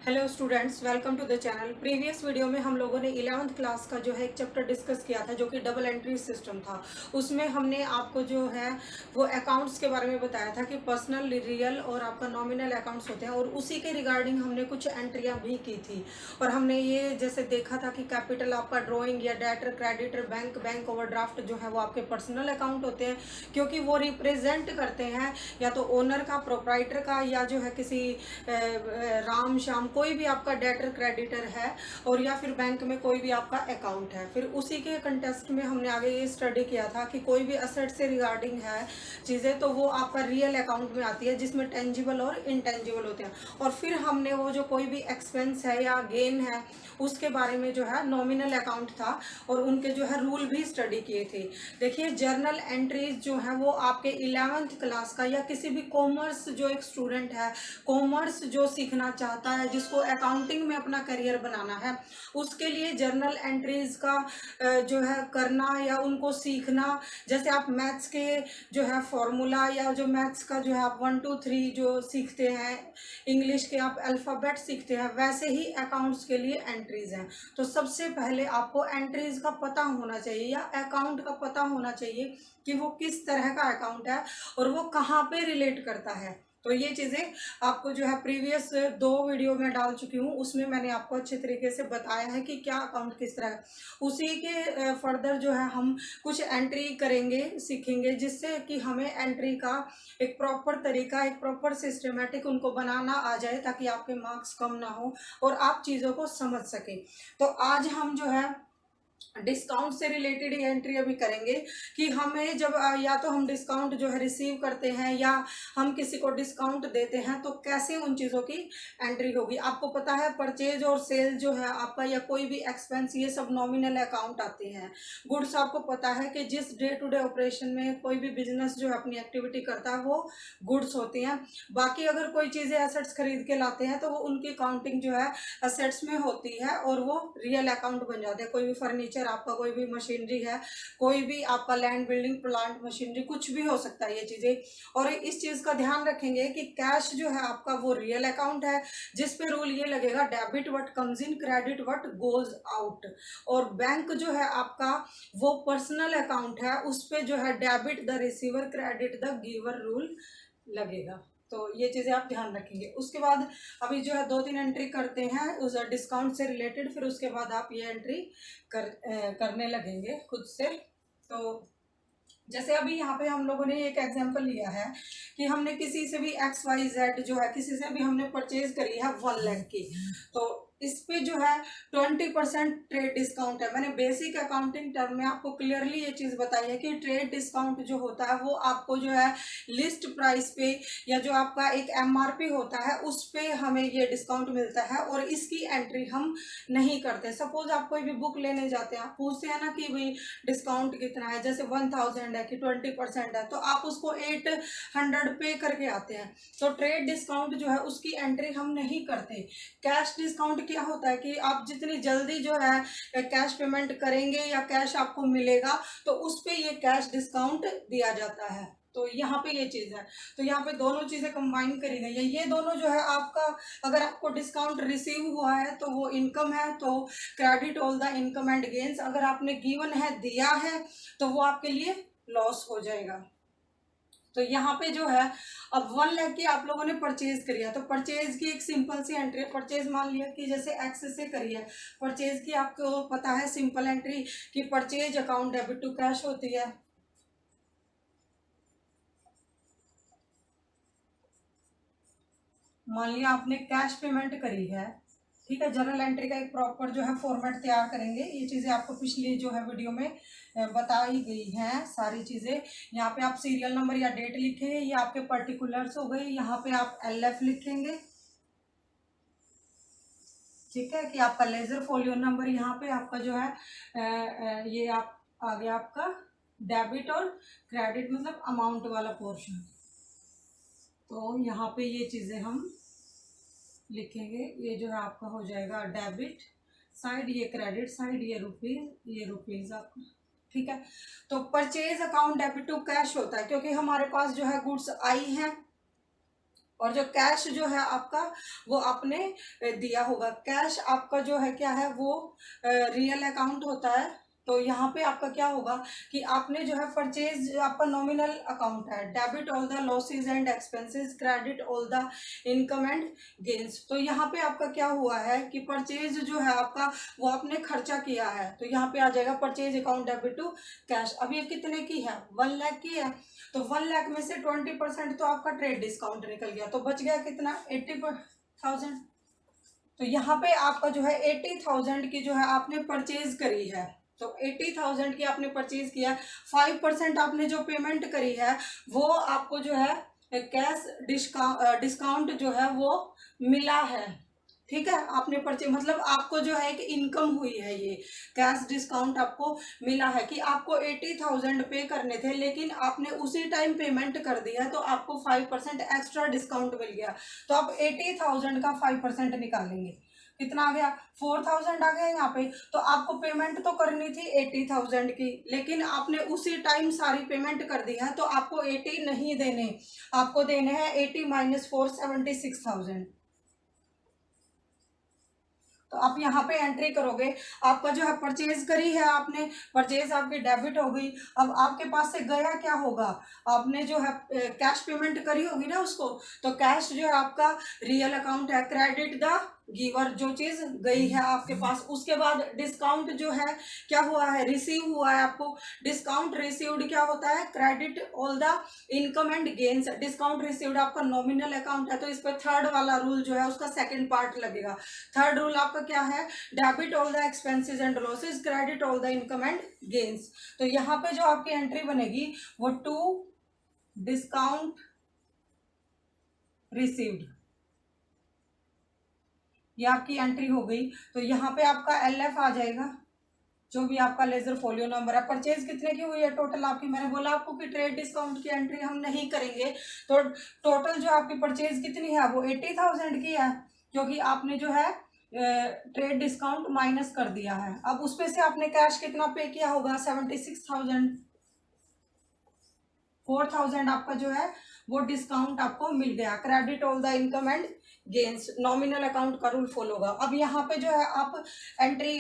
Hello students, welcome to the channel. Previous video में हम लोगों ने 11th क्लास का जो है एक चैप्टर डिस्कस किया था जो कि डबल एंट्री सिस्टम था। उसमें हमने आपको जो है वो अकाउंट्स के बारे में बताया था कि पर्सनल, रियल और आपका नॉमिनल अकाउंट्स होते हैं, और उसी के रिगार्डिंग हमने कुछ एंट्रियां भी की थी। और हमने ये जैसे देखा था कि कैपिटल आपका ड्रॉइंग या डेटर, क्रेडिटर, बैंक ओवरड्राफ्ट जो है वो आपके पर्सनल अकाउंट होते हैं, क्योंकि वो रिप्रेजेंट करते हैं या तो ओनर का, प्रोप्राइटर का, या जो है किसी राम श्याम कोई भी आपका डेटर क्रेडिटर है, और या फिर बैंक में कोई भी आपका अकाउंट है। फिर उसी के कंटेस्ट में हमने आगे ये स्टडी किया था कि कोई भी असेट से रिगार्डिंग है चीज़ें तो वो आपका रियल अकाउंट में आती है, जिसमें टेंजिबल और इनटेंजिबल होते हैं। और फिर हमने वो जो कोई भी एक्सपेंस है या गेन है उसके बारे में जो है नॉमिनल अकाउंट था, और उनके जो है रूल भी स्टडी किए थे। देखिए, जर्नल एंट्रीज जो है वो आपके 11th क्लास का या किसी भी कॉमर्स जो एक स्टूडेंट है, कॉमर्स जो सीखना चाहता है, जिसको अकाउंटिंग में अपना करियर बनाना है, उसके लिए जर्नल एंट्रीज का जो है करना या उनको सीखना। जैसे आप मैथ्स के जो है फॉर्मूला या जो मैथ्स का जो है आप 1 2 3 जो सीखते हैं, इंग्लिश के आप अल्फ़ाबेट सीखते हैं, वैसे ही अकाउंट्स के लिए एंट्रीज हैं। तो सबसे पहले आपको एंट्रीज का पता होना चाहिए या अकाउंट का पता होना चाहिए कि वो किस तरह का अकाउंट है और वो कहाँ पे रिलेट करता है। तो ये चीज़ें आपको जो है प्रीवियस 2 वीडियो में डाल चुकी हूँ, उसमें मैंने आपको अच्छे तरीके से बताया है कि क्या अकाउंट किस तरह है। उसी के फर्दर जो है हम कुछ एंट्री करेंगे, सीखेंगे, जिससे कि हमें एंट्री का एक प्रॉपर तरीका, एक प्रॉपर सिस्टमेटिक उनको बनाना आ जाए, ताकि आपके मार्क्स कम ना हो और आप चीज़ों को समझ सकें। तो आज हम जो है डिस्काउंट से रिलेटेड ही एंट्री अभी करेंगे कि हमें जब या तो हम डिस्काउंट जो है रिसीव करते हैं या हम किसी को डिस्काउंट देते हैं तो कैसे उन चीज़ों की एंट्री होगी। आपको पता है परचेज और सेल जो है आपका, या कोई भी एक्सपेंस, ये सब नॉमिनल अकाउंट आते हैं। गुड्स आपको पता है कि जिस डे टू डे ऑपरेशन में कोई भी बिजनेस जो है अपनी एक्टिविटी करता है वो गुड्स होती हैं। बाकी अगर कोई चीज़ें एसेट्स खरीद के लाते हैं तो वो उनकी काउंटिंग जो है एसेट्स में होती है और वो रियल अकाउंट बन जाते हैं। कोई भी फर्नीचर आपका, कोई भी मशीनरी है, कोई भी आपका लैंड, बिल्डिंग, प्लांट, मशीनरी, कुछ भी हो सकता है ये चीज़ें। और इस चीज़ का ध्यान रखेंगे कि कैश जो है आपका वो रियल अकाउंट है, जिस पे रूल ये लगेगा debit what comes in, credit what goes out. और बैंक जो है आपका वो पर्सनल अकाउंट है, उस पे जो है debit the receiver, credit the giver rule लगेगा। तो ये चीज़ें आप ध्यान रखेंगे। उसके बाद अभी जो है 2-3 एंट्री करते हैं उस डिस्काउंट से रिलेटेड, फिर उसके बाद आप ये एंट्री करने लगेंगे खुद से। तो जैसे अभी यहाँ पे हम लोगों ने एक एग्जांपल लिया है कि हमने किसी से भी XYZ जो है किसी से भी हमने परचेज करी है 1 लाख की, तो इस पे जो है 20% ट्रेड डिस्काउंट है। मैंने बेसिक अकाउंटिंग टर्म में आपको क्लियरली ये चीज़ बताई है कि ट्रेड डिस्काउंट जो होता है वो आपको जो है लिस्ट प्राइस पे या जो आपका एक MRP होता है उस पे हमें ये डिस्काउंट मिलता है, और इसकी एंट्री हम नहीं करते। सपोज आप कोई भी बुक लेने जाते हैं, आप पूछते हैं ना कि भाई डिस्काउंट कितना है, जैसे 1000 है कि 20% है, तो आप उसको 800 पे करके आते हैं। तो ट्रेड डिस्काउंट जो है उसकी एंट्री हम नहीं करते। कैश डिस्काउंट क्या होता है कि आप जितनी जल्दी जो है कैश पेमेंट करेंगे या कैश आपको मिलेगा तो उस पे ये कैश डिस्काउंट दिया जाता है। तो यहाँ पे ये चीज़ है। तो यहाँ पे दोनों चीज़ें कंबाइन करी गई है। ये दोनों जो है आपका, अगर आपको डिस्काउंट रिसीव हुआ है तो वो इनकम है, तो credit all the income and gains. अगर आपने गिवन है, दिया है, तो वो आपके लिए लॉस हो जाएगा। तो यहाँ पे जो है अब 1 लाख की आप लोगों ने परचेज करी है, तो परचेज की एक सिंपल सी एंट्री है। परचेज मान लिया कि जैसे एक्स से करी है, परचेज की आपको पता है सिंपल एंट्री कि purchase account debit to cash होती है। मान लिया आपने कैश पेमेंट करी है, ठीक है। जर्नल एंट्री का एक प्रॉपर जो है फॉर्मेट तैयार करेंगे। ये चीज़ें आपको पिछली जो है वीडियो में बताई गई हैं सारी चीज़ें। यहाँ पे आप सीरियल नंबर या डेट लिखेंगे, ये आपके पर्टिकुलर्स हो गए। यहाँ पे आप LF लिखेंगे, ठीक है, कि आपका लेजर फोलियो नंबर। यहाँ पे आपका जो है ये आप आ गया आपका डेबिट और क्रेडिट, मतलब अमाउंट वाला पोर्शन। तो यहाँ पे ये चीज़ें हम लिखेंगे। ये जो है आपका हो जाएगा डेबिट साइड, ये क्रेडिट साइड, ये रुपीज़ आपका, ठीक है। तो purchase account debit to cash होता है क्योंकि हमारे पास जो है गुड्स आई हैं, और जो कैश जो है आपका वो आपने दिया होगा। कैश आपका जो है क्या है, वो रियल अकाउंट होता है। तो यहाँ पे आपका क्या होगा कि आपने जो है परचेज, आपका नॉमिनल अकाउंट है, debit all the losses and expenses, credit all the income and gains. तो यहाँ पे आपका क्या हुआ है कि परचेज जो है आपका वो आपने खर्चा किया है, तो यहाँ पे आ जाएगा purchase account debit to cash. अब ये कितने की है, 1 लाख की है। तो 1 लाख में से 20% तो आपका ट्रेड डिस्काउंट निकल गया, तो बच गया कितना, 80,000। तो यहाँ पे आपका जो है 80,000 की जो है आपने परचेज करी है। तो 80,000 की आपने परचेज किया, 5% आपने जो पेमेंट करी है वो आपको जो है कैश डिस्काउंट जो है वो मिला है। ठीक है, आपने परचेज मतलब आपको जो है एक इनकम हुई है, ये कैश डिस्काउंट आपको मिला है कि आपको 80,000 पे करने थे लेकिन आपने उसी टाइम पेमेंट कर दिया, तो आपको 5% एक्स्ट्रा डिस्काउंट मिल गया। तो आप 80,000 का 5% निकालेंगे, कितना आ गया, 4,000 आ गया यहाँ पे। तो आपको पेमेंट तो करनी थी 80,000 की, लेकिन आपने उसी टाइम सारी पेमेंट कर दी है, तो आपको 80 नहीं देने, आपको देने हैं 80 माइनस 4, 76,000। तो आप यहाँ पे एंट्री करोगे, आपका जो है परचेज करी है आपने, परचेज आपकी डेबिट हो गई। अब आपके पास से गया क्या होगा, आपने जो है कैश पेमेंट करी होगी ना उसको, तो कैश जो है आपका रियल अकाउंट है, क्रेडिट द गिवर, जो चीज गई है आपके पास। उसके बाद डिस्काउंट जो है क्या हुआ है, रिसीव हुआ है आपको। डिस्काउंट रिसीव्ड क्या होता है, credit all the income and gains. Discount received आपका नॉमिनल अकाउंट है, तो इस पर थर्ड वाला रूल जो है उसका सेकंड पार्ट लगेगा। थर्ड रूल आपका क्या है, debit all the expenses and losses, credit all the income and gains. तो यहाँ पे जो आपकी एंट्री बनेगी वो टू डिस्काउंट रिसीव्ड, ये आपकी एंट्री हो गई। तो यहाँ पे आपका LF आ जाएगा, जो भी आपका लेजर फोलियो नंबर है। परचेज कितने की हुई है टोटल आपकी, मैंने बोला आपको कि ट्रेड डिस्काउंट की एंट्री हम नहीं करेंगे, तो टोटल जो आपकी परचेज कितनी है वो 80,000 की है, क्योंकि आपने जो है ट्रेड डिस्काउंट माइनस कर दिया है। अब उसमें से आपने कैश कितना पे किया होगा, 76,000। 4,000 आपका जो है वो डिस्काउंट आपको मिल गया। Credit all the income and gains, nominal account का रूल फॉलो होगा। अब यहाँ पे जो है आप एंट्री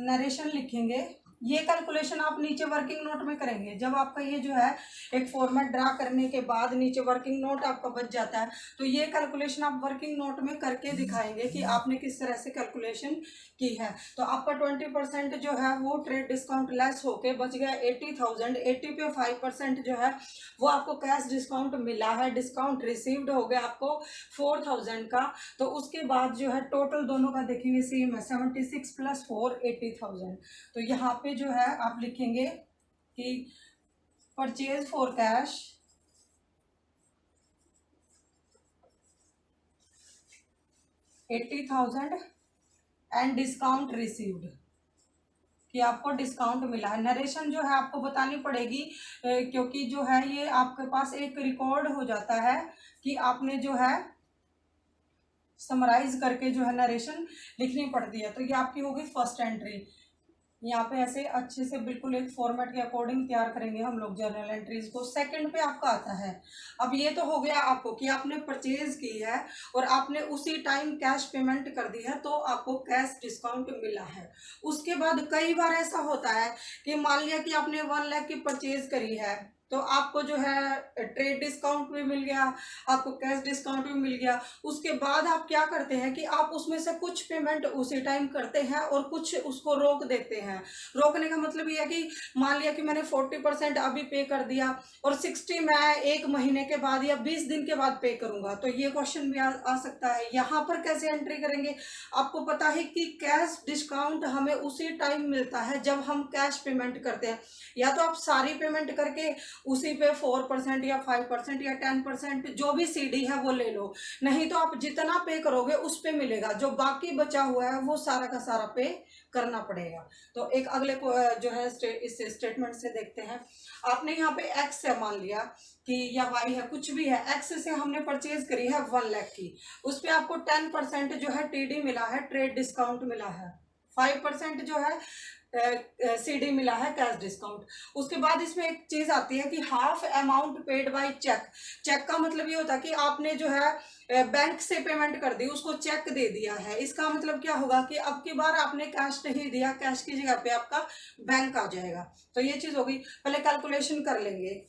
नरेशन लिखेंगे, ये कैलकुलेशन आप नीचे वर्किंग नोट में करेंगे। जब आपका ये जो है एक फॉर्मेट ड्रा करने के बाद नीचे वर्किंग नोट आपका बच जाता है, तो ये कैलकुलेशन आप वर्किंग नोट में करके दिखाएंगे कि आपने किस तरह से कैलकुलेशन की है। तो आपका 20% जो है वो ट्रेड डिस्काउंट लेस होके बच गया 80,000। 80 पे 5% जो है वो आपको कैश डिस्काउंट मिला है, डिस्काउंट रिसीव्ड हो गया आपको 4,000 का। तो उसके बाद जो है टोटल दोनों का देखेंगे सेम है, 76 प्लस 4, 80,000। तो यहाँ पे जो है आप लिखेंगे कि purchase for cash 80,000 and discount received, कि आपको डिस्काउंट मिला है। नरेशन जो है आपको बतानी पड़ेगी, क्योंकि जो है ये आपके पास एक रिकॉर्ड हो जाता है कि आपने जो है समराइज करके जो है नरेशन लिखनी पड़ती है। तो ये आपकी होगी फर्स्ट एंट्री। यहाँ पे ऐसे अच्छे से बिल्कुल एक फॉर्मेट के अकॉर्डिंग तैयार करेंगे हम लोग जर्नल एंट्रीज को। सेकंड पे आपका आता है, अब ये तो हो गया आपको कि आपने परचेज की है और आपने उसी टाइम कैश पेमेंट कर दी है, तो आपको कैश डिस्काउंट मिला है। उसके बाद कई बार ऐसा होता है कि मान लिया कि आपने 1 लाख की परचेज करी है, तो आपको जो है ट्रेड डिस्काउंट भी मिल गया, आपको कैश डिस्काउंट भी मिल गया। उसके बाद आप क्या करते हैं कि आप उसमें से कुछ पेमेंट उसी टाइम करते हैं और कुछ उसको रोक देते हैं। रोकने का मतलब ये है कि मान लिया कि मैंने 40% अभी पे कर दिया और 60 मैं 1 महीने के बाद या 20 दिन के बाद पे करूंगा, तो ये क्वेश्चन भी आ सकता है। यहाँ पर कैसे एंट्री करेंगे, आपको पता है कि कैश डिस्काउंट हमें उसी टाइम मिलता है जब हम कैश पेमेंट करते हैं। या तो आप सारी पेमेंट करके उसी पे 4% या 5% या 10% जो भी CD है वो ले लो, नहीं तो आप जितना पे करोगे उस पे मिलेगा, जो बाकी बचा हुआ है वो सारा का सारा पे करना पड़ेगा। तो एक अगले को जो है इस स्टेटमेंट से देखते हैं। आपने यहाँ पे एक्स है मान लिया कि या वाई है, कुछ भी है, एक्स से हमने परचेज करी है 1 लाख की, उस पर आपको 10% जो है TD मिला है, ट्रेड डिस्काउंट मिला है। 5% जो है सीडी मिला है कैश डिस्काउंट। उसके बाद इसमें एक चीज आती है कि half amount paid by cheque. Cheque का मतलब ये होता है कि आपने जो है बैंक से पेमेंट कर दी, उसको चेक दे दिया है। इसका मतलब क्या होगा कि अब की बार आपने कैश नहीं दिया, कैश की जगह पे आपका बैंक आ जाएगा। तो ये चीज होगी। पहले कैलकुलेशन कर लेंगे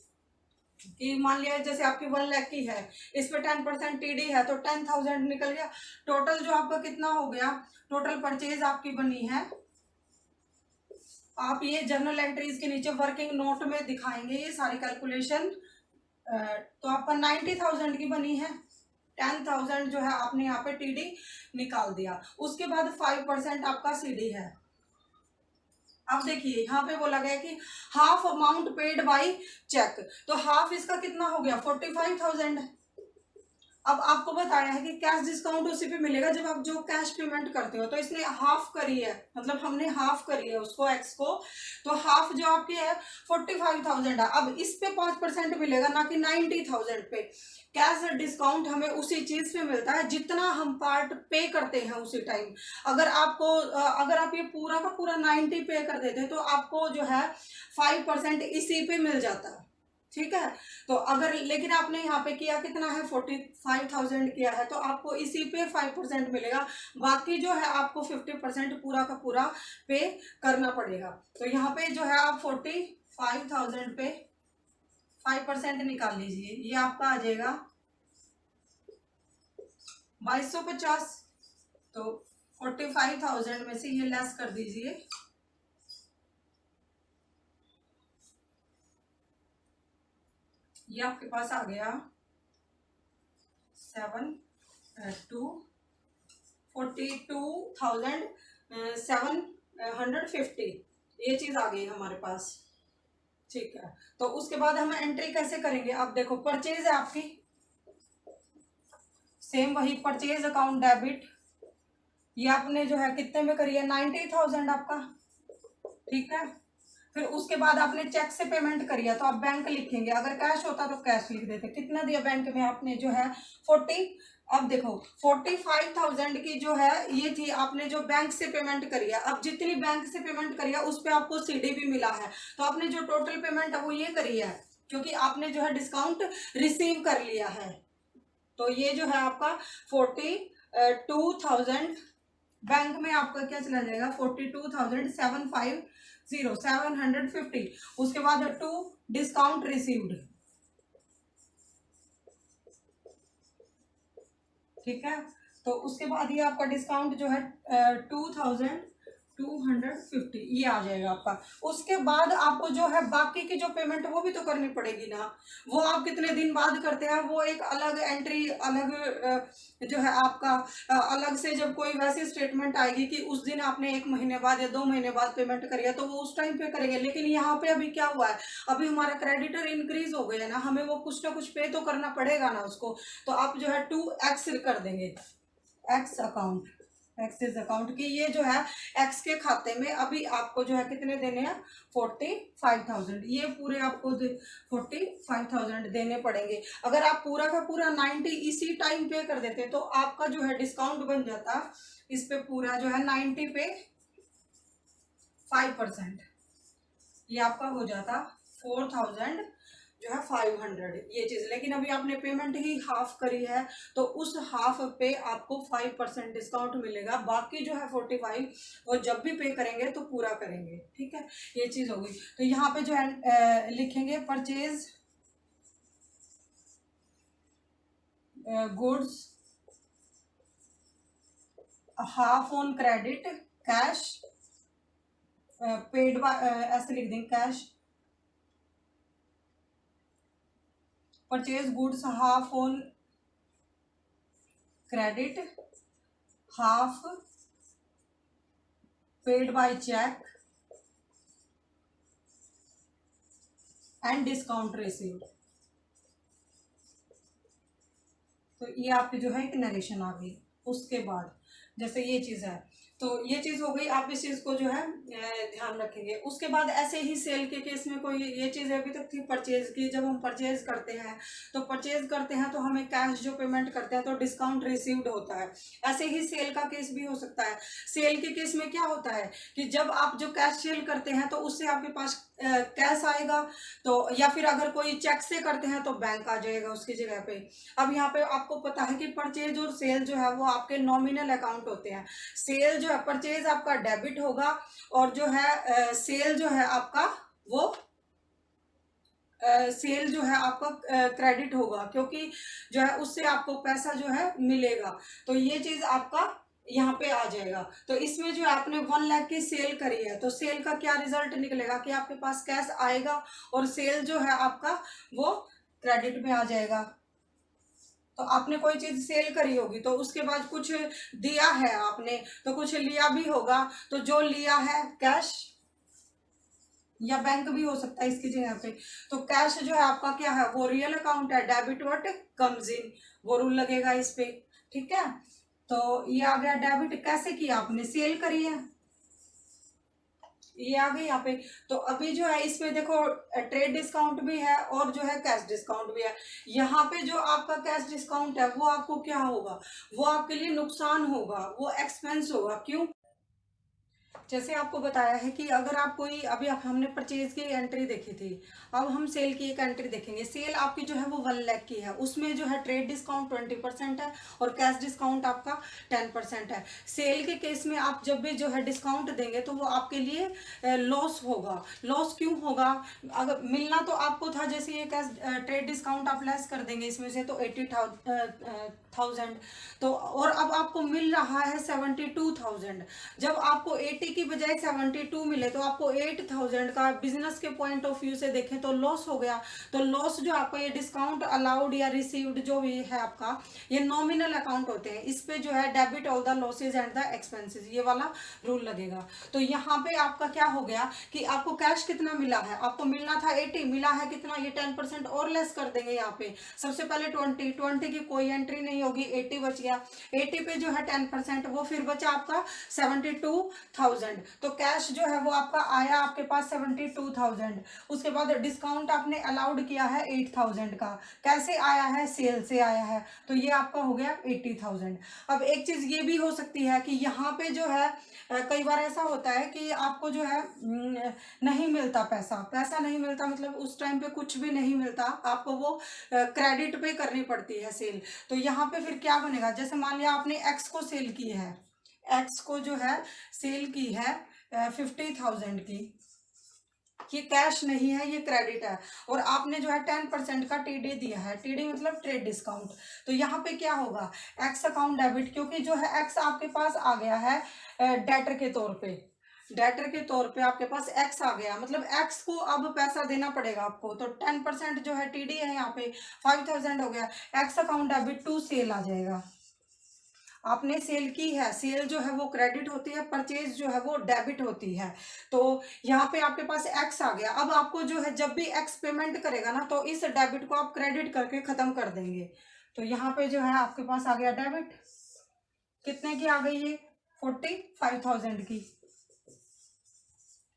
कि मान लिया जैसे आपकी 1 लाख की है, इस पे 10% टीडी है तो 10,000 निकल गया। टोटल जो आपका कितना हो गया, टोटल परचेज आपकी बनी है, आप ये जर्नल एंट्रीज के नीचे वर्किंग नोट में दिखाएंगे ये सारी कैलकुलेशन। तो आपका 90,000 की बनी है। 10,000 जो है आपने यहाँ पे टीडी निकाल दिया। उसके बाद 5% आपका सीडी है। अब देखिए यहाँ पे बोला गया कि half amount paid by cheque, तो हाफ इसका कितना हो गया 45,000। अब आपको बताया है कि कैश डिस्काउंट उसी पे मिलेगा जब आप जो कैश पेमेंट करते हो। तो इसने हाफ करी है, मतलब हमने हाफ करी है उसको एक्स को, तो हाफ जो आपकी है 45,000 है। अब इस पे 5% मिलेगा, ना कि 90,000 पे। कैश डिस्काउंट हमें उसी चीज पे मिलता है जितना हम पार्ट पे करते हैं उसी टाइम। अगर आप ये पूरा का पूरा 90 पे कर देते हैं तो आपको जो है 5% इसी पे मिल जाता है। ठीक है, तो अगर लेकिन आपने यहाँ पे किया कितना है 45,000 किया है, तो आपको इसी पे 5% मिलेगा। बाकी जो है आपको 50% पूरा का पूरा पे करना पड़ेगा। तो यहाँ पे जो है आप 45,000 पे 5% निकाल लीजिए, ये आपका आ जाएगा 2250। तो 45,000 में से ये लेस कर दीजिए, ये आपके पास आ गया 42,750, ये चीज आ गई हमारे पास। ठीक है, तो उसके बाद हम एंट्री कैसे करेंगे। अब देखो परचेज है आपकी, सेम वही परचेज अकाउंट डेबिट, ये आपने जो है कितने में करी है 90,000 आपका। ठीक है, फिर उसके बाद आपने चेक से पेमेंट करी है तो आप बैंक लिखेंगे, अगर कैश होता तो कैश लिख देते। कितना दिया बैंक में आपने जो है 40। अब देखो 45,000 की जो है ये थी, आपने जो बैंक से पेमेंट करी है। अब जितनी बैंक से पेमेंट करी है उस पर आपको सीडी भी मिला है, तो आपने जो टोटल पेमेंट है वो ये करी है, क्योंकि आपने जो है डिस्काउंट रिसीव कर लिया है। तो ये जो है आपका 42,000 बैंक में आपका क्या चला जाएगा 42,750। उसके बाद 2 डिस्काउंट रिसीव्ड। ठीक है, तो उसके बाद ये आपका डिस्काउंट जो है 2,250 ये आ जाएगा आपका। उसके बाद आपको जो है बाकी की जो पेमेंट वो भी तो करनी पड़ेगी ना, वो आप कितने दिन बाद करते हैं वो एक अलग एंट्री, अलग जो है आपका अलग से जब कोई वैसी स्टेटमेंट आएगी कि उस दिन आपने 1 महीने बाद या 2 महीने बाद पेमेंट करी है तो वो उस टाइम पे करेंगे। लेकिन यहाँ पे अभी क्या हुआ है, अभी हमारा क्रेडिटर इंक्रीज हो गया है ना, हमें वो कुछ ना कुछ पे तो करना पड़ेगा ना उसको। तो आप जो है 2x कर देंगे, एक्स अकाउंट, एक्सिस अकाउंट की ये जो है एक्स के खाते में अभी आपको जो है कितने देने हैं 45,000, ये पूरे आपको 45,000 देने पड़ेंगे। अगर आप पूरा का पूरा 90 इसी टाइम पे कर देते तो आपका जो है डिस्काउंट बन जाता इस पे पूरा जो है 90 पे 5%, ये आपका हो जाता 4,000 जो है 500 ये चीज। लेकिन अभी आपने पेमेंट ही हाफ करी है तो उस हाफ पे आपको 5% डिस्काउंट मिलेगा। बाकी जो है 45 वो जब भी पे करेंगे तो पूरा करेंगे। ठीक है, ये चीज होगी। तो यहाँ पे जो है लिखेंगे purchase goods half on credit cash paid by, ऐसे लिख देंगे cash purchase goods half on credit half paid by cheque and discount received. तो ये आपकी जो है एक नरेशन आ गई। उसके बाद जैसे ये चीज़ है, तो ये चीज़ हो गई, आप इस चीज़ को जो है ध्यान रखेंगे। उसके बाद ऐसे ही सेल के केस में कोई ये चीज़ अभी तक थी परचेज की, जब हम परचेज करते हैं तो हमें कैश जो पेमेंट करते हैं तो डिस्काउंट रिसीव्ड होता है। ऐसे ही सेल का केस भी हो सकता है। सेल के केस में क्या होता है कि जब आप जो कैश सेल करते हैं तो उससे आपके पास कैश आएगा, तो या फिर अगर कोई चेक से करते हैं तो बैंक आ जाएगा उसकी जगह पे। अब यहाँ पे आपको पता है कि परचेज और सेल जो है वो आपके नॉमिनल अकाउंट होते हैं। सेल जो है, परचेज आपका डेबिट होगा, और जो है सेल जो है आपका वो सेल जो है आपका क्रेडिट होगा, क्योंकि जो है उससे आपको पैसा जो है मिलेगा। तो ये चीज आपका यहाँ पे आ जाएगा। तो इसमें जो आपने 1 लाख की सेल करी है तो सेल का क्या रिजल्ट निकलेगा कि आपके पास कैश आएगा और सेल जो है आपका वो क्रेडिट में आ जाएगा। तो आपने कोई चीज सेल करी होगी तो उसके बाद कुछ दिया है आपने, तो कुछ लिया भी होगा, तो जो लिया है कैश या बैंक भी हो सकता है इसकी जगह पे। तो कैश जो है आपका क्या है, वो रियल अकाउंट है, डेबिट व्हाट कम्स इन, वो रूल लगेगा इस पे। ठीक है, तो ये आ गया डेबिट। कैसे किया आपने, सेल करी है, ये आ गई यहाँ पे। तो अभी जो है इसमें देखो ट्रेड डिस्काउंट भी है और जो है कैश डिस्काउंट भी है। यहाँ पे जो आपका कैश डिस्काउंट है वो आपको क्या होगा, वो आपके लिए नुकसान होगा, वो एक्सपेंस होगा। क्यों, जैसे आपको बताया है कि अगर आप कोई, अभी आप हमने परचेज की एंट्री देखी थी, अब हम सेल की एक एंट्री देखेंगे। सेल आपकी जो है वो 1 लाख की है, उसमें जो है ट्रेड डिस्काउंट 20% है और कैश डिस्काउंट आपका 10% है। सेल के केस में आप जब भी जो है डिस्काउंट देंगे तो वो आपके लिए लॉस होगा। लॉस क्यों होगा, अगर मिलना तो आपको था, जैसे ये कैश ट्रेड डिस्काउंट आप लेस कर देंगे इसमें से तो 80,000, तो और अब आपको मिल रहा है 72,000। जब आपको 80 की बजाय 72 मिले तो आपको 8,000 का बिजनेस के पॉइंट ऑफ व्यू से देखें तो लॉस हो गया। तो लॉस जो आपको ये डिस्काउंट अलाउड या रिसीव्ड जो भी है आपका, ये नॉमिनल अकाउंट होते हैं, इस पे जो है debit all the losses and the expenses, ये वाला रूल लगेगा। तो यहाँ पे आपका क्या हो गया कि आपको कैश कितना मिला है, आपको मिलना था 80, मिला है कितना, ये 10% और लेस कर देंगे यहाँ पे। सबसे पहले 20 की कोई एंट्री नहीं होगी, 80 बच गया, 80 पे जो है 10%, वो फिर बचा आपका 72,000। तो कैश जो है वो आपका आया आपके पास 72,000। उसके बाद डिस्काउंट आपने अलाउड किया है 8,000 का, कैसे आया है, सेल से आया है, तो ये आपका हो गया 80,000। अब एक चीज ये भी हो सकती है कि यहाँ पे जो है कई बार ऐसा होता है कि आपको जो है नहीं मिलता पैसा, पैसा नहीं मिलता मतलब उस टाइम पे कुछ भी नहीं मिलता, आपको वो क्रेडिट पे करनी पड़ती है सेल। तो यहाँ पे फिर क्या बनेगा, जैसे मान लिया आपने एक्स को सेल की है, एक्स को जो है सेल की है 50,000 की, ये कैश नहीं है, ये क्रेडिट है, और आपने जो है 10% का टीडी दिया है, टीडी मतलब ट्रेड डिस्काउंट। तो यहाँ पे क्या होगा, एक्स अकाउंट डेबिट, क्योंकि जो है एक्स आपके पास आ गया है डेटर के तौर पे, डेटर के तौर पे आपके पास एक्स आ गया, मतलब एक्स को अब पैसा देना पड़ेगा आपको। तो 10% जो है टीडी है यहाँ पे 5,000 हो गया, x account debit to sale आ जाएगा। आपने सेल की है, सेल जो है वो क्रेडिट होती है, परचेज जो है वो डेबिट होती है। तो यहाँ पे आपके पास एक्स आ गया, अब आपको जो है जब भी एक्स पेमेंट करेगा ना तो इस डेबिट को आप क्रेडिट करके खत्म कर देंगे। तो यहाँ पे जो है आपके पास आ गया डेबिट, कितने की आ गई ये, 45,000 की,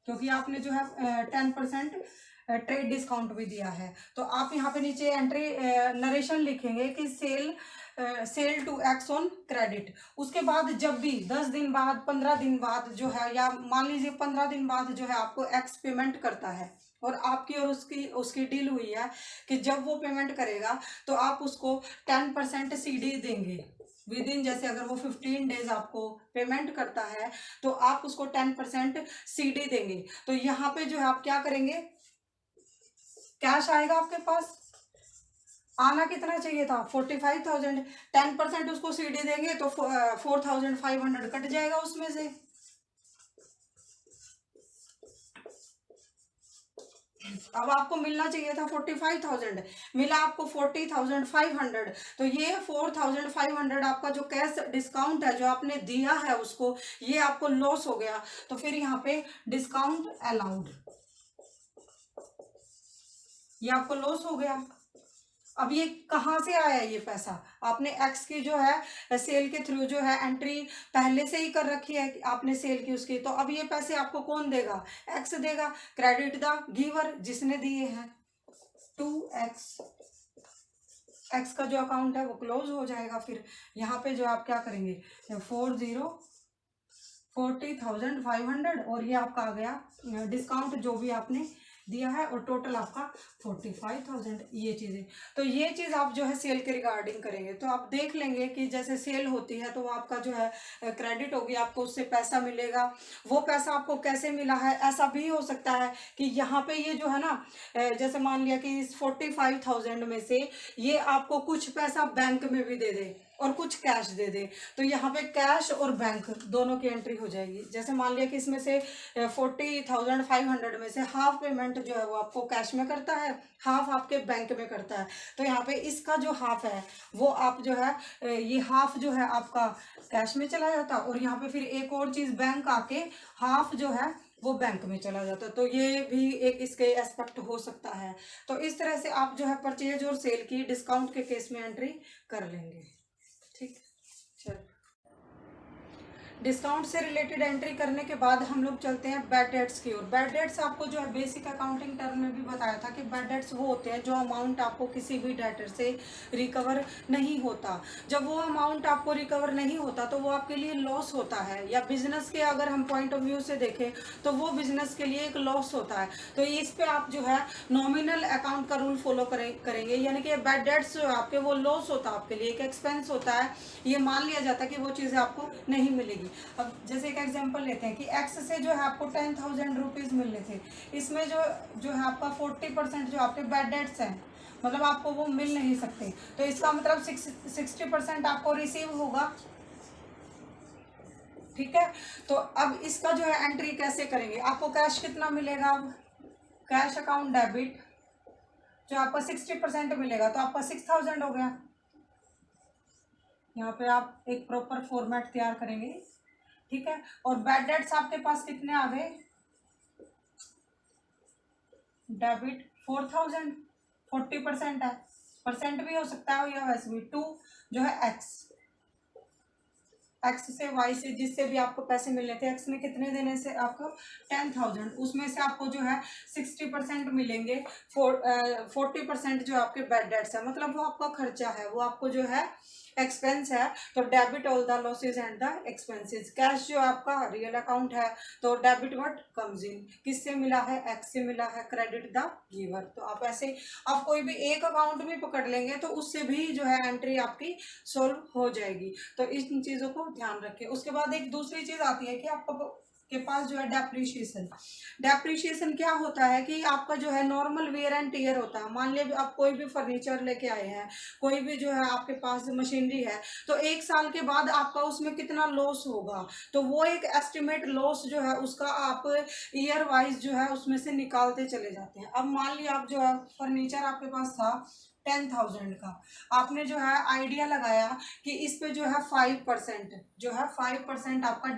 क्योंकि आपने जो है 10% ट्रेड डिस्काउंट भी दिया है। तो आप यहाँ पे नीचे एंट्री नरेशन लिखेंगे कि sale to X on credit. उसके बाद जब भी 10 दिन बाद, 15 दिन बाद जो है, या मान लीजिए 15 दिन बाद जो है आपको एक्स पेमेंट करता है और आपकी और उसकी उसकी डील हुई है कि जब वो पेमेंट करेगा तो आप उसको 10% सीडी देंगे विद इन, जैसे अगर वो 15 डेज आपको पेमेंट करता है तो आप उसको 10% सीडी देंगे। तो यहाँ पे जो है आप क्या करेंगे, कैश आएगा आपके पास, आना कितना चाहिए था 45,000, 10% उसको सीडी देंगे तो 4,500 कट जाएगा उसमें से। अब आपको मिलना चाहिए था 45,000, मिला आपको 40,500, तो ये 4,500 आपका जो कैश डिस्काउंट है जो आपने दिया है उसको, ये आपको लॉस हो गया। तो फिर यहाँ पे डिस्काउंट अलाउड, ये आपको लॉस हो गया। अब ये कहाँ से आया ये पैसा? आपने एक्स की जो है सेल के थ्रू जो है एंट्री पहले से ही कर रखी है कि आपने सेल की उसकी, तो अब ये पैसे आपको कौन देगा? एक्स देगा। क्रेडिट द गिवर, जिसने दिए हैं, टू एक्स। एक्स का जो अकाउंट है वो क्लोज हो जाएगा। फिर यहाँ पे जो आप क्या करेंगे, 40,500 और ये आपका आ गया डिस्काउंट जो भी आपने दिया है, और टोटल आपका 45,000। ये चीज़ें, तो ये चीज़ आप जो है सेल के रिगार्डिंग करेंगे तो आप देख लेंगे कि जैसे सेल होती है तो वो आपका जो है क्रेडिट होगी, आपको उससे पैसा मिलेगा। वो पैसा आपको कैसे मिला है, ऐसा भी हो सकता है कि यहाँ पे ये जो है ना जैसे मान लिया कि इस 45,000 में से ये आपको कुछ पैसा बैंक में भी दे दे और कुछ कैश दे दे, तो यहाँ पे कैश और बैंक दोनों की एंट्री हो जाएगी। जैसे मान लिया कि इसमें से 40,500 में से हाफ पेमेंट जो है वो आपको कैश में करता है, हाफ आपके बैंक में करता है, तो यहाँ पे इसका जो हाफ है वो आप जो है ये हाफ जो है आपका कैश में चला जाता, और यहाँ पे फिर एक और चीज़ बैंक आके हाफ जो है वो बैंक में चला जाता, तो ये भी एक इसके एस्पेक्ट हो सकता है। तो इस तरह से आप जो है परचेज और सेल की डिस्काउंट के केस में एंट्री कर लेंगे। ठीक, चल। डिस्काउंट से रिलेटेड एंट्री करने के बाद हम लोग चलते हैं बैड डेट्स की ओर। बैड डेट्स आपको जो है बेसिक अकाउंटिंग टर्म में भी बताया था कि बैड डेट्स वो होते हैं जो अमाउंट आपको किसी भी डेटर से रिकवर नहीं होता। जब वो अमाउंट आपको रिकवर नहीं होता तो वो आपके लिए लॉस होता है, या बिजनेस के अगर हम पॉइंट ऑफ व्यू से देखें तो वो बिजनेस के लिए एक लॉस होता है। तो इस पे आप जो है नॉमिनल अकाउंट का रूल फॉलो करेंगे, यानी कि बैड डेट्स जो आपके वो लॉस होता है, आपके लिए एक एक्सपेंस होता है, ये मान लिया जाता है कि वो चीज़ें आपको नहीं मिलेगी। अब जैसे एक एग्जांपल लेते हैं कि एक्स से जो है आपको 10,000 रुपीज़ मिलने थे, इसमें जो है आपका 40% जो आपके बैड डेट्स हैं, मतलब आपको वो मिल नहीं सकते, तो इसका मतलब 60% आपको रिसीव होगा। ठीक है, तो अब इसका जो है एंट्री कैसे करेंगे, आपको कैश कितना मिलेगा? अब कैश अकाउंट डेबिट जो आपका 60% मिलेगा तो आपका 6,000 हो गया। यहाँ पे आप एक प्रॉपर फॉर्मेट तैयार करेंगे। ठीक है, और बैड डेट्स आपके पास कितने आ गए? डेबिट 4,000, 40% है, परसेंट भी हो सकता है या वैसे भी। टू जो है एक्स, एक्स से वाई से जिससे भी आपको पैसे मिलने थे, एक्स ने कितने देने से आपको 10,000, उसमें से आपको जो है 60% मिलेंगे। 40% जो आपके बैड डेट्स है, मतलब वो आपका खर्चा है, वो आपको जो है एक्सपेंस है। तो debit all the losses and the expenses. Cash जो आपका रियल अकाउंट है, तो डेबिट व्हाट कम्स इन, किससे मिला है? एक्स से मिला है। Credit the giver. तो आप ऐसे आप कोई भी एक अकाउंट भी पकड़ लेंगे तो उससे भी जो है एंट्री आपकी सोल्व हो जाएगी। तो इन चीज़ों को ध्यान रखें। उसके बाद एक दूसरी चीज़ आती है कि आपको के पास जो है डेप्रीशिएशन। डेप्रीशिएशन क्या होता है कि आपका जो है नॉर्मल वेयर एंड टीयर होता है। मान लीजिए आप कोई भी फर्नीचर लेके आए हैं, कोई भी जो है आपके पास मशीनरी है, तो 1 साल के बाद आपका उसमें कितना लॉस होगा, तो वो एक एस्टिमेट लॉस जो है उसका आप ईयर वाइज जो है उसमें से निकालते चले जाते हैं। अब मान लिया आप जो है फर्नीचर आपके पास था 10,000 का, आपने जो है आइडिया लगाया कि इस पे जो है 5% जो है 5% आपका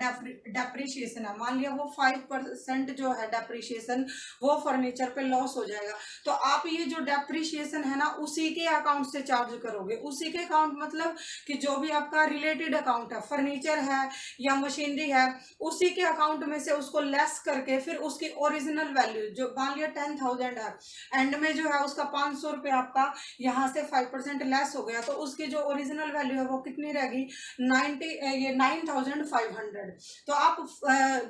डेप्रीशिएशन है। मान लिया वो 5% जो है डेप्रीशिएशन वो फर्नीचर पे लॉस हो जाएगा, तो आप ये जो डेप्रीशिएशन है ना उसी के अकाउंट से चार्ज करोगे। उसी के अकाउंट मतलब कि जो भी आपका रिलेटेड अकाउंट है, फर्नीचर है या मशीनरी है, उसी के अकाउंट में से उसको लेस करके फिर उसकी ओरिजिनल वैल्यू जो मान लिया 10,000 है, एंड में जो है उसका 500 रुपये आपका यहाँ से 5% लेस हो गया, तो उसकी जो ओरिजिनल वैल्यू है वो कितनी रहेगी? 9,500। तो आप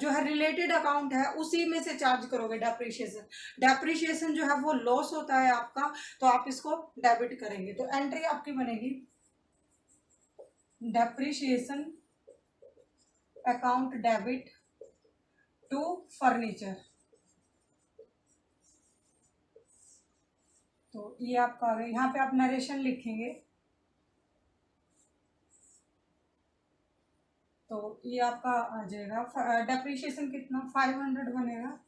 जो है रिलेटेड अकाउंट है उसी में से चार्ज करोगे डेप्रीशिएशन। डेप्रीशिएशन जो है वो लॉस होता है आपका, तो आप इसको डेबिट करेंगे। तो एंट्री आपकी बनेगी depreciation account debit to furniture. तो ये आपका आ गया। यहाँ पे आप नरेशन लिखेंगे, तो ये आपका आ जाएगा डेप्रीशिएशन कितना 500 बनेगा,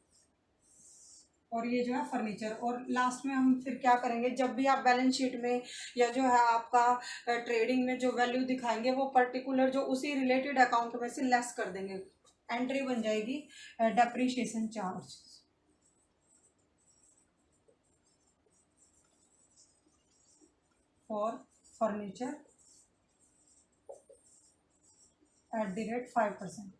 और ये जो है फर्नीचर। और लास्ट में हम फिर क्या करेंगे, जब भी आप बैलेंस शीट में या जो है आपका ट्रेडिंग में जो वैल्यू दिखाएंगे वो पर्टिकुलर जो उसी रिलेटेड अकाउंट में से लेस कर देंगे। एंट्री बन जाएगी डेप्रीशिएशन चार्ज। For furniture @5%।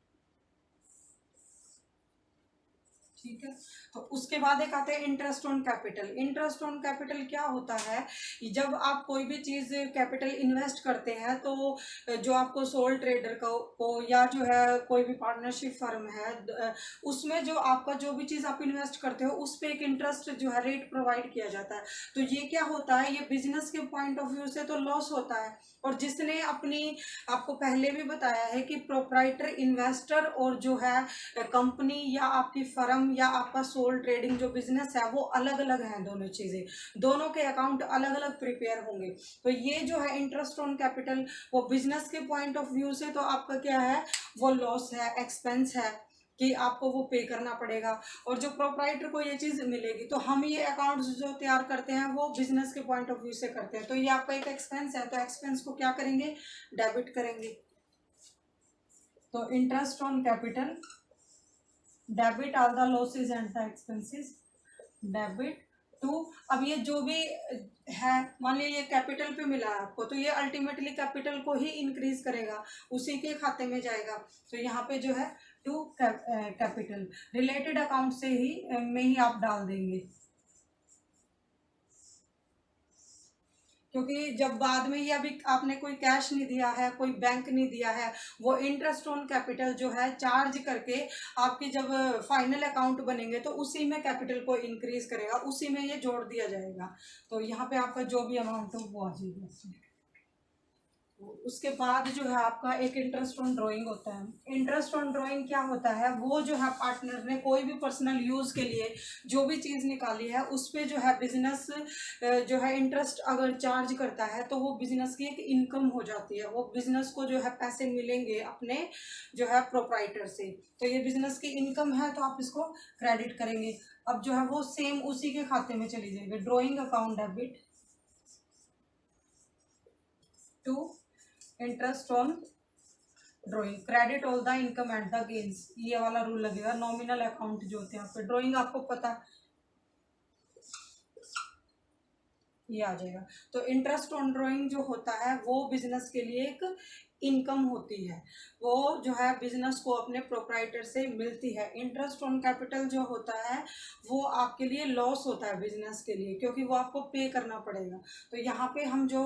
ठीक है। तो उसके बाद एक आता है interest on capital. Interest on capital क्या होता है, जब आप कोई भी चीज़ कैपिटल इन्वेस्ट करते हैं तो जो आपको सोल ट्रेडर को या जो है कोई भी पार्टनरशिप फर्म है उसमें जो आपका जो भी चीज़ आप इन्वेस्ट करते हो उस पर एक इंटरेस्ट जो है रेट प्रोवाइड किया जाता है। तो ये क्या होता है, ये बिजनेस के पॉइंट ऑफ व्यू से तो लॉस होता है। और जिसने अपनी, आपको पहले भी बताया है कि प्रोप्राइटर इन्वेस्टर और जो है कंपनी या आपकी फर्म या आपका सोल ट्रेडिंग जो बिजनेस है वो अलग अलग हैं, दोनों चीज़ें, दोनों के अकाउंट अलग अलग प्रिपेयर होंगे। तो ये जो है इंटरेस्ट ऑन कैपिटल वो बिजनेस के पॉइंट ऑफ व्यू से तो आपका क्या है, वो लॉस है, एक्सपेंस है कि आपको वो पे करना पड़ेगा। और जो प्रोप्राइटर को ये चीज़ मिलेगी, तो हम ये अकाउंट्स जो तैयार करते हैं वो बिजनेस के पॉइंट ऑफ व्यू से करते हैं। तो ये आपका एक एक्सपेंस है, तो एक्सपेंस को क्या करेंगे, डेबिट करेंगे। तो interest on capital, debit all the losses and the expenses, debit to, अब ये जो भी है, मान लीजिए ये कैपिटल पे मिला है आपको, तो ये अल्टीमेटली कैपिटल को ही इंक्रीज करेगा, उसी के खाते में जाएगा। तो यहाँ पे जो है टू कैपिटल रिलेटेड अकाउंट से ही में ही आप डाल देंगे, क्योंकि जब बाद में ये अभी आपने कोई कैश नहीं दिया है, कोई बैंक नहीं दिया है, वो इंटरेस्ट ऑन कैपिटल जो है चार्ज करके आपके जब फाइनल अकाउंट बनेंगे तो उसी में कैपिटल को इंक्रीज करेगा, उसी में ये जोड़ दिया जाएगा। तो यहाँ पे आपका जो भी अमाउंट हो वो आ जाएगा। उसके बाद जो है आपका एक इंटरेस्ट ऑन ड्राइंग होता है। इंटरेस्ट ऑन ड्राइंग क्या होता है, वो जो है पार्टनर ने कोई भी पर्सनल यूज़ के लिए जो भी चीज़ निकाली है उस पर जो है बिजनेस जो है इंटरेस्ट अगर चार्ज करता है तो वो बिजनेस की एक इनकम हो जाती है, वो बिजनेस को जो है पैसे मिलेंगे अपने जो है प्रोप्राइटर से। तो ये बिजनेस की इनकम है तो आप इसको क्रेडिट करेंगे। अब जो है वो सेम उसी के खाते में चली जाएगी, drawing account debit to interest on drawing, credit all the income and the gains, ये वाला रूल लगेगा। नॉमिनल अकाउंट जो होते हैं आपके, ड्राइंग आपको पता ये आ जाएगा। तो इंटरेस्ट ऑन ड्राइंग जो होता है वो बिजनेस के लिए एक इनकम होती है, वो जो है बिजनेस को अपने प्रोप्राइटर से मिलती है। इंटरेस्ट ऑन कैपिटल जो होता है वो आपके लिए लॉस होता है बिजनेस के लिए, क्योंकि वो आपको पे करना पड़ेगा। तो यहाँ पे हम जो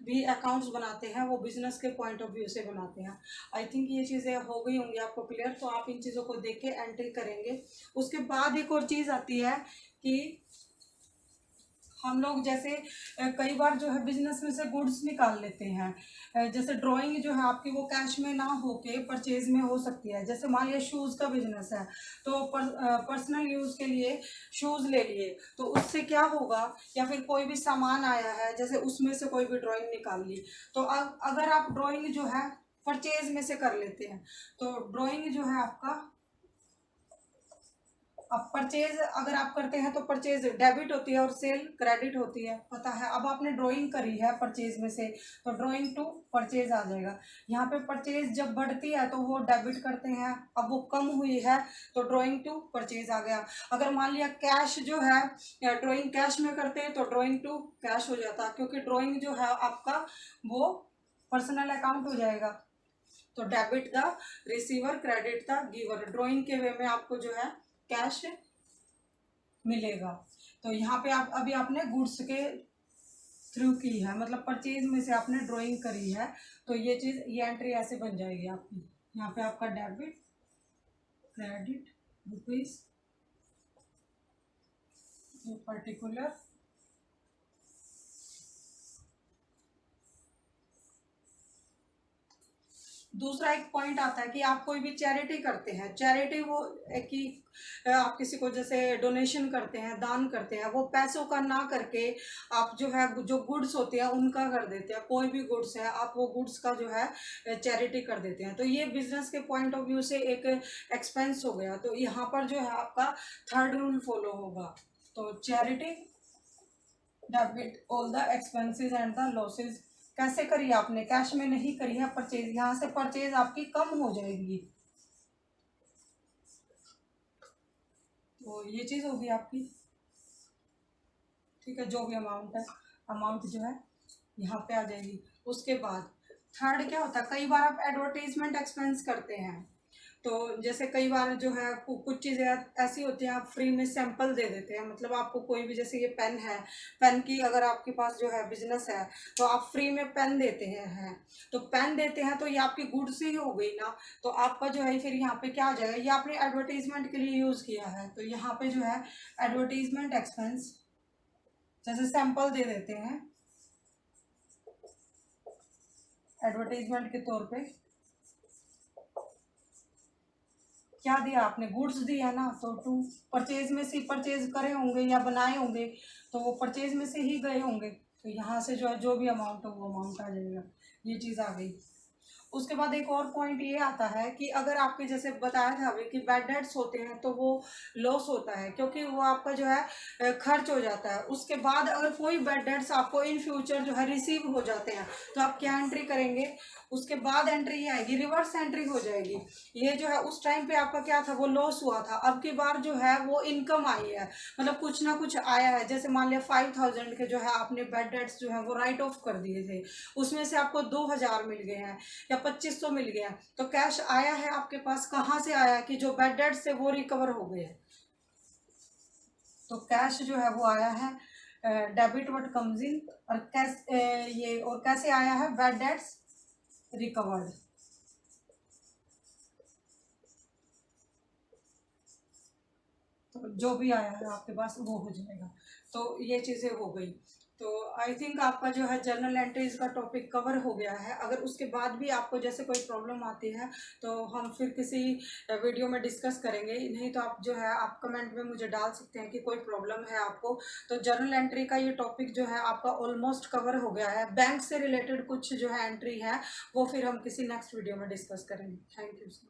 भी अकाउंट्स बनाते हैं वो बिजनेस के पॉइंट ऑफ व्यू से बनाते हैं। आई थिंक ये चीज़ें हो गई होंगी आपको क्लियर, तो आप इन चीज़ों को देख के एंट्री करेंगे। उसके बाद एक और चीज़ आती है कि हम लोग जैसे कई बार जो है बिजनेस में से गुड्स निकाल लेते हैं, जैसे ड्राइंग जो है आपकी वो कैश में ना होके परचेज में हो सकती है। जैसे मान लिया शूज़ का बिजनेस है तो पर्सनल यूज़ के लिए शूज़ ले लिए, तो उससे क्या होगा, या फिर कोई भी सामान आया है जैसे उसमें से कोई भी ड्राइंग निकाल ली, तो अगर आप ड्राइंग जो है परचेज में से कर लेते हैं तो ड्राइंग जो है आपका, अब परचेज अगर आप करते हैं तो परचेज डेबिट होती है और सेल क्रेडिट होती है, पता है। अब आपने ड्राइंग करी है परचेज में से तो ड्राइंग टू परचेज आ जाएगा। यहाँ पे परचेज जब बढ़ती है तो वो डेबिट करते हैं, अब वो कम हुई है तो ड्राइंग टू परचेज आ गया। अगर मान लिया कैश जो है ड्राइंग कैश में करते हैं तो ड्राइंग टू कैश हो जाता है, क्योंकि ड्राइंग जो है आपका वो पर्सनल अकाउंट हो जाएगा। तो debit the receiver, credit the giver, drawing के वे में आपको जो है कैश मिलेगा। तो यहाँ पे आप अभी आपने गुड्स के थ्रू की है, मतलब परचेज में से आपने ड्राइंग करी है, तो ये चीज़ ये एंट्री ऐसे बन जाएगी आपकी। यहाँ पे आपका डेबिट क्रेडिट रुपीज पर्टिकुलर दूसरा एक पॉइंट आता है कि आप कोई भी चैरिटी करते हैं, चैरिटी वो कि आप किसी को जैसे डोनेशन करते हैं, दान करते हैं, वो पैसों का ना करके आप जो है जो गुड्स होते हैं उनका कर देते हैं। कोई भी गुड्स है आप वो गुड्स का जो है चैरिटी कर देते हैं। तो ये बिजनेस के पॉइंट ऑफ व्यू से एक एक्सपेंस हो गया। तो यहाँ पर जो है आपका थर्ड रूल फॉलो होगा। तो charity debit all the expenses and the losses, कैसे करी आपने, कैश में नहीं करी है परचेज, यहाँ से परचेज आपकी कम हो जाएगी। तो ये चीज़ होगी आपकी, ठीक है। जो भी अमाउंट है, अमाउंट जो है यहाँ पे आ जाएगी। उसके बाद थर्ड क्या होता है, कई बार आप एडवर्टीजमेंट एक्सपेंस करते हैं, तो जैसे कई बार जो है कुछ चीज़ें ऐसी होती हैं, आप फ्री में सैंपल दे देते हैं, मतलब आपको कोई भी, जैसे ये पेन है, पेन की अगर आपके पास जो है बिजनेस है तो आप फ्री में पेन देते हैं, तो पेन देते हैं तो ये आपकी गुड्स ही हो गई ना, तो आपका जो है फिर यहाँ पे क्या आ जाएगा, ये आपने एडवर्टीजमेंट के लिए यूज़ किया है, तो यहाँ पे जो है एडवर्टीजमेंट एक्सपेंस, जैसे सैंपल दे देते हैं एडवर्टीजमेंट के तौर पे, क्या दिया आपने, गुड्स दिया ना, तो टू परचेज में से परचेज करे होंगे या बनाए होंगे, तो वो परचेज में से ही गए होंगे, तो यहाँ से जो है जो भी अमाउंट हो वो अमाउंट आ जाएगा। ये चीज़ आ गई। उसके बाद एक और पॉइंट ये आता है कि अगर आपके जैसे बताया था अभी कि बैड डेट्स होते हैं तो वो लॉस होता है, क्योंकि वो आपका जो है खर्च हो जाता है। उसके बाद अगर कोई बैड डेट्स आपको इन फ्यूचर जो है रिसीव हो जाते हैं तो आप क्या एंट्री करेंगे, उसके बाद एंट्री ये आएगी, रिवर्स एंट्री हो जाएगी। ये जो है उस टाइम पे आपका क्या था, वो लॉस हुआ था, अब की बार जो है वो इनकम आई है, मतलब कुछ ना कुछ आया है। जैसे मान लिया 5000 के जो है आपने बैड डेट्स जो है वो राइट ऑफ कर दिए थे, उसमें से आपको 2000 मिल गए हैं या 2500 मिल गया, तो कैश आया है आपके पास, कहाँ से आया कि जो बैड डेट से वो रिकवर हो गए, तो कैश जो है वो आया है, डेबिट व्हाट कम्स इन, और कैश ये और कैसे आया है, बैड डेट्स रिकवर्ड। तो जो भी आया है आपके पास वो हो जाएगा। तो ये चीज़ें हो गई। तो आई थिंक आपका जो है जर्नल एंट्रीज का टॉपिक कवर हो गया है। अगर उसके बाद भी आपको जैसे कोई प्रॉब्लम आती है तो हम फिर किसी वीडियो में डिस्कस करेंगे, नहीं तो आप जो है आप कमेंट में मुझे डाल सकते हैं कि कोई प्रॉब्लम है आपको। तो जर्नल एंट्री का ये टॉपिक जो है आपका ऑलमोस्ट कवर हो गया है। बैंक से रिलेटेड कुछ जो है एंट्री है वो फिर हम किसी नेक्स्ट वीडियो में डिस्कस करेंगे। Thank you.